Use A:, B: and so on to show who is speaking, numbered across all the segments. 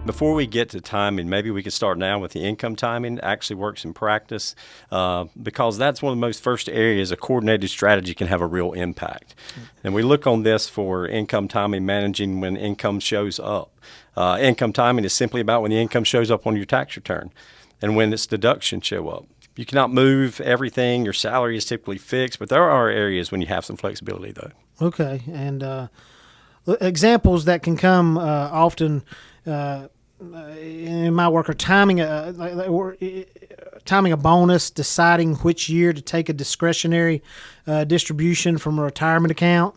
A: Before we get to timing, maybe we could start now with the income timing. It actually works in practice because that's one of the most first areas a coordinated strategy can have a real impact. And we look on this for income timing, managing when income shows up. Income timing is simply about when the income shows up on your tax return and when its deductions show up. You cannot move everything. Your salary is typically fixed, but there are areas when you have some flexibility, though.
B: Okay, and examples that can come often in my work are timing a bonus, deciding which year to take a discretionary distribution from a retirement account,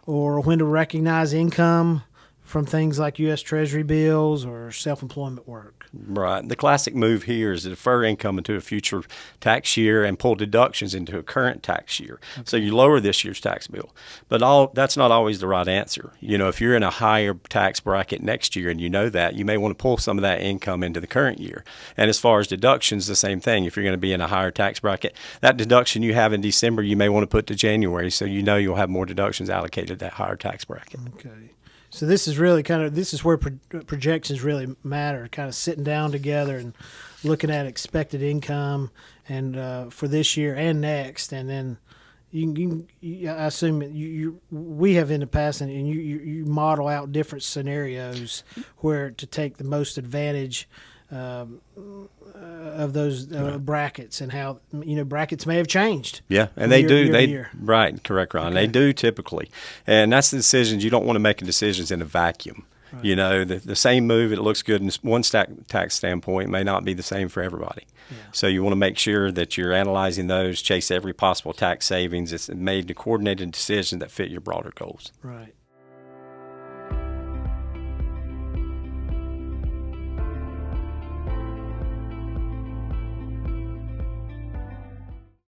B: or when to recognize income from things like U.S. Treasury bills or self-employment work.
A: Right. The classic move here is to defer income into a future tax year and pull deductions into a current tax year. Okay. So you lower this year's tax bill. But that's not always the right answer. You know, if you're in a higher tax bracket next year and you know that, you may want to pull some of that income into the current year. And as far as deductions, the same thing. If you're going to be in a higher tax bracket, that deduction you have in December, you may want to put to January so you know you'll have more deductions allocated to that higher tax bracket.
B: Okay. So this is really this is where projections really matter, kind of sitting down together and looking at expected income and for this year and next. And then I assume we have in the past, and you model out different scenarios where to take the most advantage of those brackets, and how brackets may have changed.
A: Yeah, and they do. Right, correct, Ron. Okay. They do typically, and that's the decisions. You don't want to make decisions in a vacuum. Right. You know, the same move, it looks good in one tax standpoint, may not be the same for everybody. Yeah. So you want to make sure that you're analyzing those, chase every possible tax savings. It's made the coordinated decision that fit your broader goals.
B: Right.